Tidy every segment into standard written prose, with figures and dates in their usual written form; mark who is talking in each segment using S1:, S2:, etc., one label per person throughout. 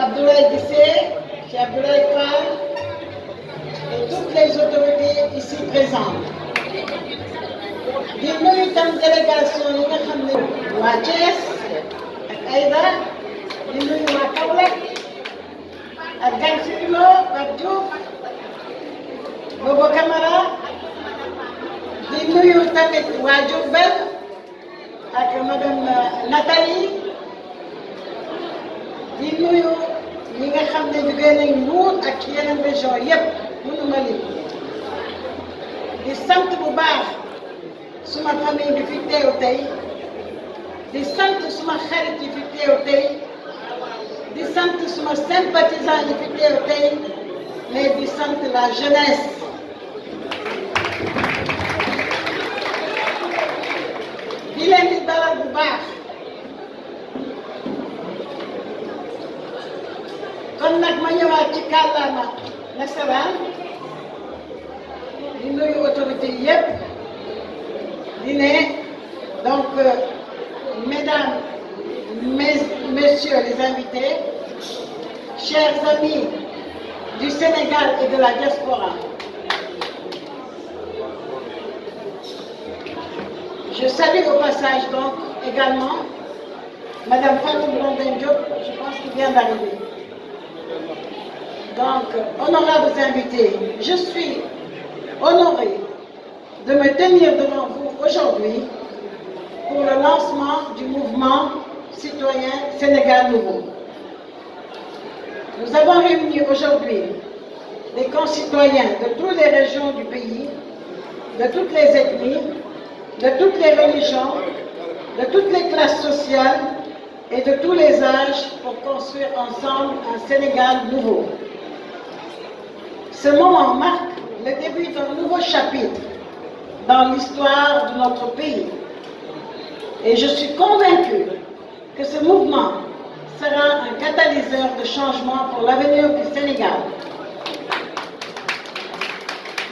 S1: Abdoulaye Guissé, Cheikh Abdoulaye Fall et toutes les autorités ici présentes. di nuyu itam délégation yi nga xam ne waa Thiès ak Aïda di nuyu waa Kaolack ak Gansy Lo ak Diouf Bobo Camara di nuyu tamit waa Diourbel ak madame Nathalie di nuyu ñi nga xam ne jógee nañ Mbour ak yeneen région yépp mënuma lim di sant bu baax suma famille bi fi teew tey di sant suma xarit yi fi teew tey di sant suma sympathisant yi fi teew tey mais di sant la jeunesse di leen di dalal bu baax kon nag ma ñëwaat ci kàllaama nasaraan di nuyu autorité yépp di ne donc mesdames, messieurs les invités, chers amis du Sénégal et de la diaspora, je salue au passage donc également Madame Fatou Blondin Diop, je pense qu'il vient d'arriver. Donc, honorables invités, je suis honorée de me tenir devant vous aujourd'hui pour le lancement du mouvement citoyen Sénégal Nouveau. Nous avons réuni aujourd'hui des concitoyens de toutes les régions du pays, de toutes les ethnies, de toutes les religions, de toutes les classes sociales et de tous les âges pour construire ensemble un Sénégal nouveau. Ce moment marque le début d'un nouveau chapitre dans l'histoire de notre pays. Et je suis convaincue que ce mouvement sera un catalyseur de changement pour l'avenir du Sénégal.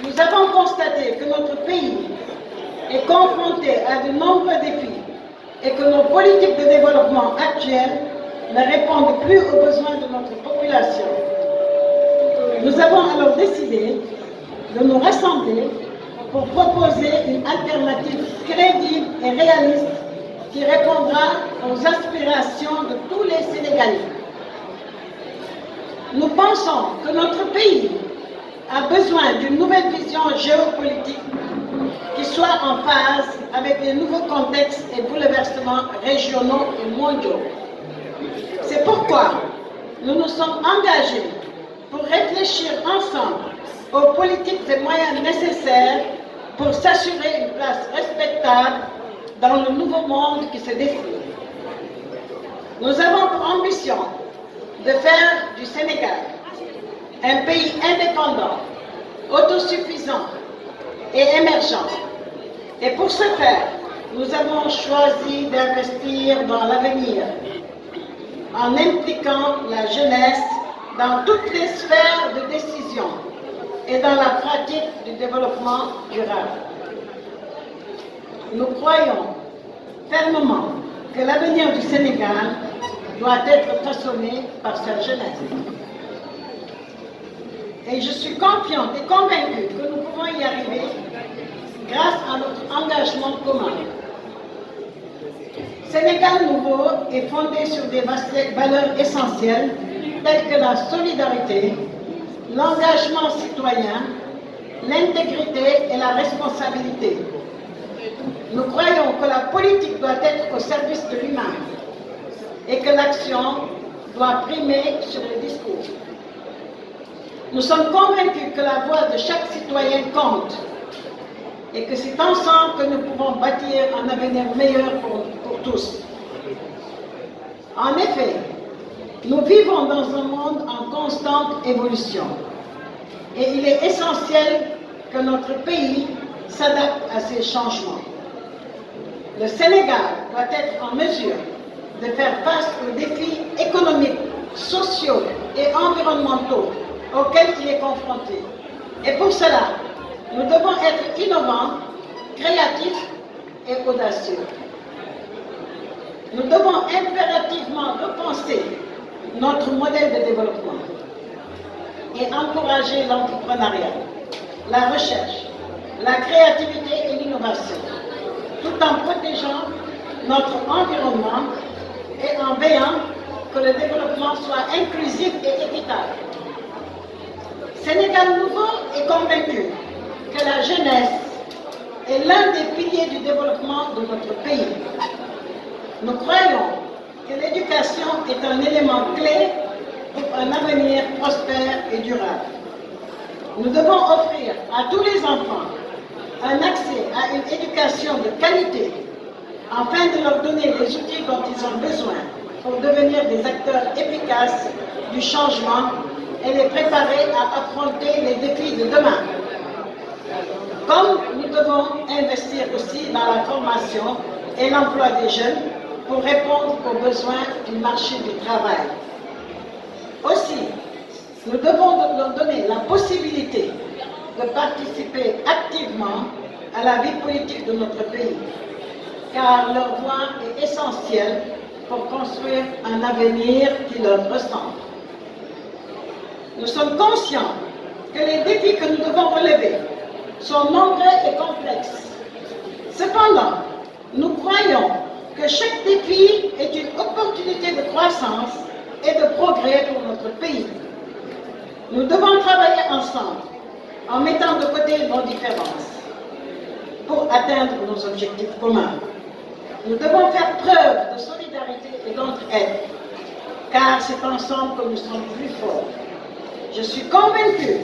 S1: Nous avons constaté que notre pays est confronté à de nombreux défis et que nos politiques de développement actuelles ne répondent plus aux besoins de notre population. Nous avons alors décidé de nous rassembler pour proposer une alternative crédible et réaliste qui répondra aux aspirations de tous les Sénégalais. Nous pensons que notre pays a besoin d'une nouvelle vision géopolitique qui soit en phase avec les nouveaux contextes et bouleversements régionaux et mondiaux. C'est pourquoi nous nous sommes engagés pour réfléchir ensemble aux politiques et moyens nécessaires pour s'assurer une place respectable dans le nouveau monde qui se dessine. Nous avons pour ambition de faire du Sénégal un pays indépendant, autosuffisant et émergent. Et pour ce faire, nous avons choisi d'investir dans l'avenir en impliquant la jeunesse dans toutes les sphères de décision et dans la pratique du développement durable. Nous croyons fermement que l'avenir du Sénégal doit être façonné par sa jeunesse. Et je suis confiante et convaincue que nous pouvons y arriver grâce à notre engagement commun. Sénégal Nouveau est fondé sur des valeurs essentielles telles que la solidarité, l'engagement citoyen, l'intégrité et la responsabilité. Nous croyons que la politique doit être au service de l'humain et que l'action doit primer sur le discours. Nous sommes convaincus que la voix de chaque citoyen compte et que c'est ensemble que nous pouvons bâtir un avenir meilleur pour tous. En effet, nous vivons dans un monde en constante évolution et il est essentiel que notre pays s'adapte à ces changements. Le Sénégal doit être en mesure de faire face aux défis économiques, sociaux et environnementaux auxquels il est confronté. Et pour cela, nous devons être innovants, créatifs et audacieux. Nous devons impérativement repenser notre modèle de développement et encourager l'entrepreneuriat, la recherche, la créativité et l'innovation, tout en protégeant notre environnement et en veillant que le développement soit inclusif et équitable. Sénégal Nouveau est convaincu que la jeunesse est l'un des piliers du développement de notre pays. Nous croyons que l'éducation est un élément clé pour un avenir prospère et durable. Nous devons offrir à tous les enfants un accès à une éducation de qualité afin de leur donner les outils dont ils ont besoin pour devenir des acteurs efficaces du changement et les préparer à affronter les défis de demain. Comme nous devons investir aussi dans la formation et l'emploi des jeunes pour répondre aux besoins du marché du travail. Aussi, nous devons leur donner la possibilité de participer activement à la vie politique de notre pays, car leur voix est essentielle pour construire un avenir qui leur ressemble. Nous sommes conscients que les défis que nous devons relever sont nombreux et complexes. Cependant, nous croyons que chaque défi est une opportunité de croissance et de progrès pour notre pays. Nous devons travailler ensemble en mettant de côté nos différences pour atteindre nos objectifs communs. Nous devons faire preuve de solidarité et d'entraide, car c'est ensemble que nous sommes plus forts. Je suis convaincue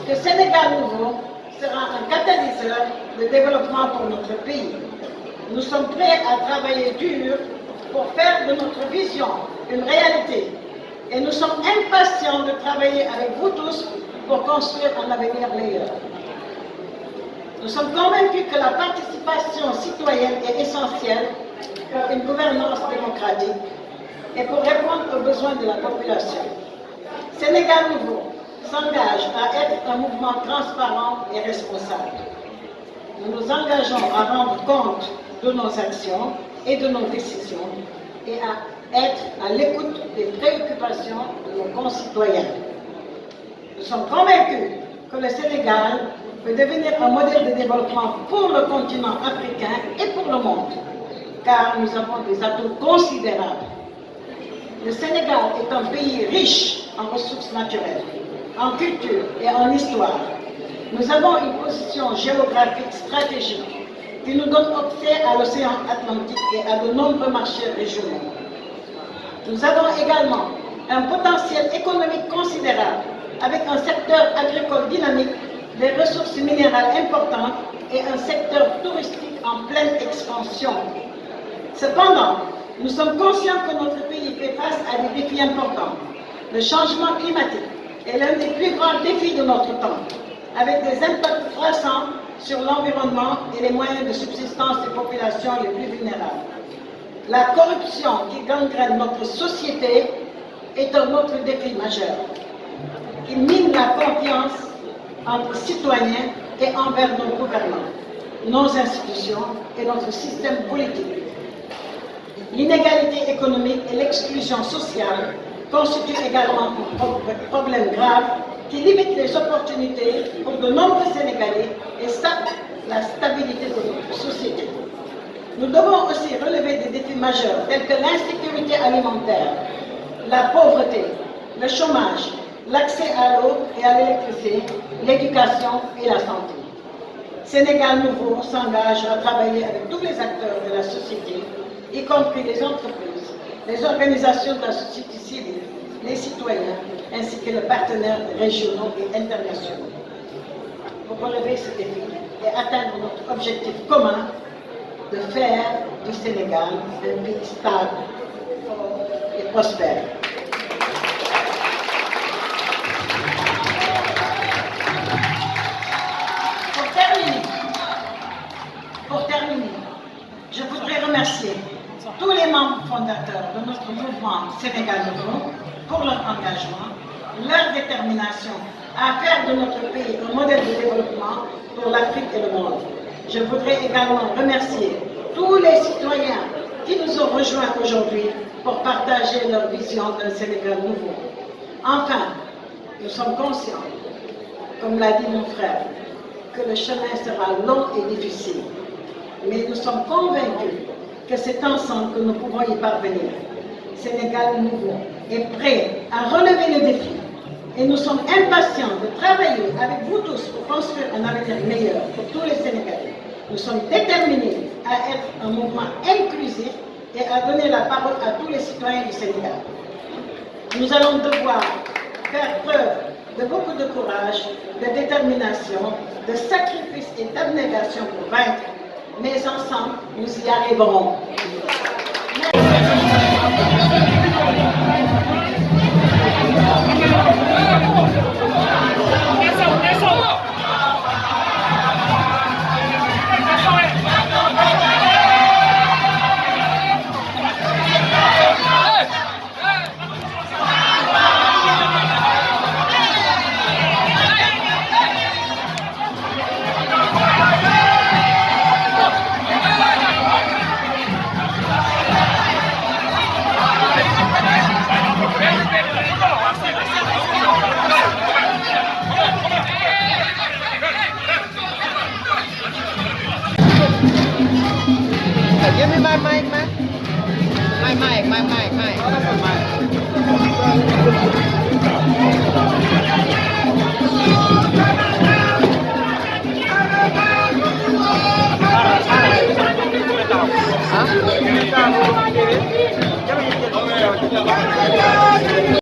S1: que Sénégal Nouveau sera un catalyseur de développement pour notre pays. Nous sommes prêts à travailler dur pour faire de notre vision une réalité. Et nous sommes impatients de travailler avec vous tous pour construire un avenir meilleur. Nous sommes convaincus que la participation citoyenne est essentielle pour une gouvernance démocratique et pour répondre aux besoins de la population. Sénégal Nouveau s'engage à être un mouvement transparent et responsable. Nous nous engageons à rendre compte de nos actions et de nos décisions et à être à l'écoute des préoccupations de nos concitoyens. Nous sommes convaincus que le Sénégal peut devenir un modèle de développement pour le continent africain et pour le monde, car nous avons des atouts considérables. Le Sénégal est un pays riche en ressources naturelles, en culture et en histoire. Nous avons une position géographique stratégique qui nous donne accès à l'océan Atlantique et à de nombreux marchés régionaux. Nous avons également un potentiel économique considérable avec un secteur agricole dynamique, des ressources minérales importantes et un secteur touristique en pleine expansion. Cependant, nous sommes conscients que notre pays fait face à des défis importants. Le changement climatique est l'un des plus grands défis de notre temps, avec des impacts croissants sur l'environnement et les moyens de subsistance des populations les plus vulnérables. La corruption qui gangrène notre société est un autre défi majeur. Il mine la confiance entre citoyens et envers nos gouvernants, nos institutions et notre système politique. L'inégalité économique et l'exclusion sociale constituent également un problème grave qui limite les opportunités pour de nombreux Sénégalais et sape la stabilité de notre société. Nous devons aussi relever des défis majeurs tels que l'insécurité alimentaire, la pauvreté, le chômage, l'accès à l'eau et à l'électricité, l'éducation et la santé. Sénégal Nouveau s'engage à travailler avec tous les acteurs de la société, y compris les entreprises, les organisations de la société civile, les citoyens, ainsi que les partenaires régionaux et internationaux, pour relever ce défi et atteindre notre objectif commun de faire du Sénégal un pays stable, fort et prospère. Pour terminer, je voudrais remercier tous les membres fondateurs de notre mouvement Sénégal Nouveau pour leur engagement, leur détermination à faire de notre pays un modèle de développement pour l'Afrique et le monde. Je voudrais également remercier tous les citoyens qui nous ont rejoints aujourd'hui pour partager leur vision d'un Sénégal nouveau. Enfin, nous sommes conscients, comme l'a dit mon frère, que le chemin sera long et difficile. Mais nous sommes convaincus que c'est ensemble que nous pouvons y parvenir. Sénégal nouveau est prêt à relever les défis et nous sommes impatients de travailler avec vous tous pour construire un avenir meilleur pour tous les Sénégalais. Nous sommes déterminés à être un mouvement inclusif et à donner la parole à tous les citoyens du Sénégal. Nous allons devoir faire preuve de beaucoup de courage, de détermination, de sacrifice et d'abnégation pour vaincre, mais ensemble, nous y arriverons.
S2: Give me my mic, man. My mic.